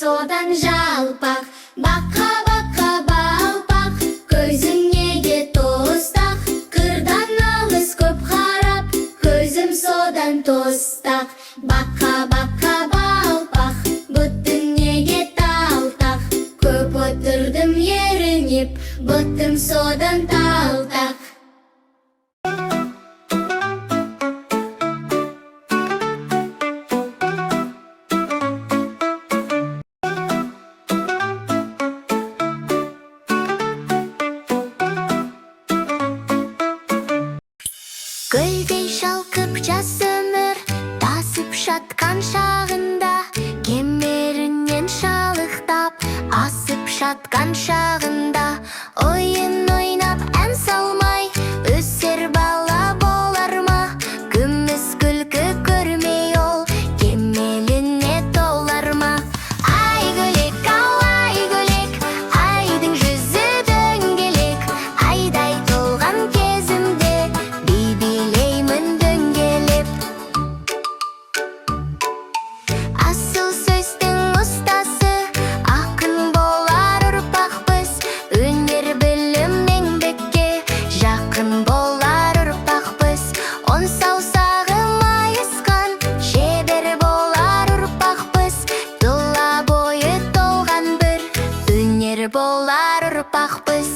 содан жалпақ. Бақа бақа балпақ, көзің неге тостақ? Қырдан алыс көп қарап, көзім содан тостақ. Бақа бақа балпақ, бұттың неге талтақ? Көп отырдым ерінеп, бұттым содан талтақ. Гүлдей шалқып жас өмір тасып жатқан шағында, кемерінен шалықтап асып жатқан шағында, ойын ойнап ән салмай өсер бала болар ма? Күміс күлкі көрмей ол кемеліне толар ма? Ай гүлек, ай гүлек, айдың жүзі дөңгелек, айдай толған кезімде билеймін дөңгелеп. Асыл сөздің ұстасы, ақын болар ұрпақпыз, өнер білім еңбекке жақын болар ұрпақпыз. Он саусағы майысқан шебер болар ұрпақпыз, тұла бойы толған бір өнер болар ұрпақпыз.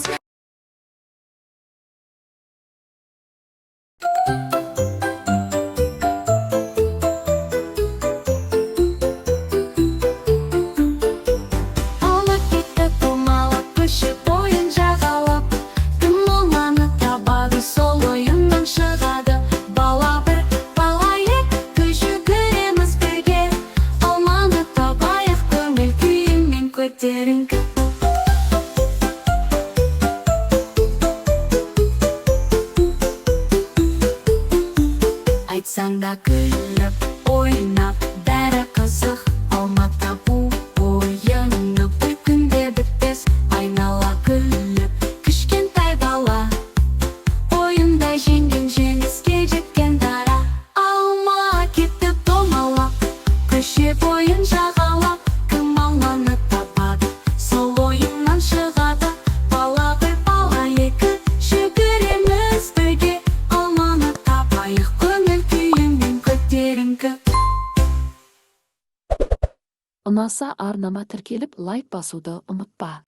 Ала кетті томалап, көші бойын жағалап, кім олманы табады, сол ойыннан шығады. Бала бір, бала ек, көші көреміз бірге, алманы табайық көңіл күйімен көтеріңкі. Айтсаң да күліп, ойнап, бәрі қызық. Алматы бұл ойыны бір күнде бітпес. Айнала күліп, кішкентай бала, ойында жеңген жеңіске жеткен дара. Алма кетті домалап, көше бойын жағалап, кім алманы табады, сол ойыннан шығады. Бала бір, бала екі, жүгіреміз бірге, алманы табайық көңіл күйімен көтеріңкі. Ұнаса арнама тіркеліп лайк басуды ұмытпа.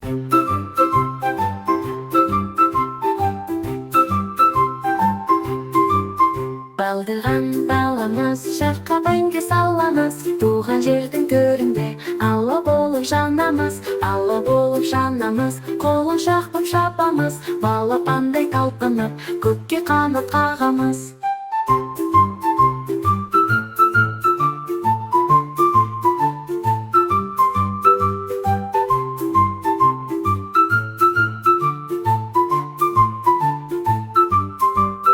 Балдырған баламыз, жарқа бәйге саламыз, туған жердің төрінде алла болып жанамыз, алла болып жанамыз, қолын шақпып шапамыз, балапандай талпынып, көкке қанат қағамыз.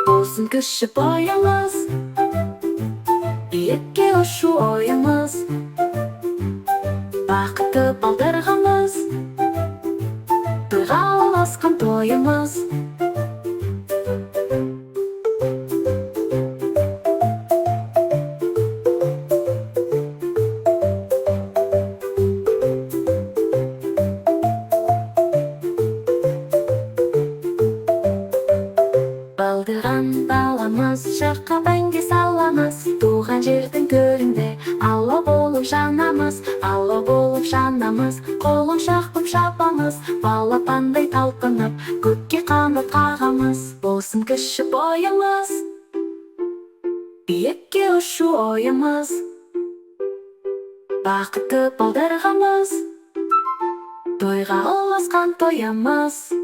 Болсын күші бойымыз, биікке ұшу ойымыз, бақытты балдырғымыз, тойға ұласқан тойымыз. Балдырған баламыз, жарқа бәйге саламыз, туған жердің төрінде алла болып жанамыз, алла болып жанамыз, қолын шақпып шапамыз, балапандай талпынып, көкке қанат қағамыз. Болсын кіші бойымыз, биікке ұшу ойымыз, бақытты балдырғымыз, тойға ұласқан тойымыз.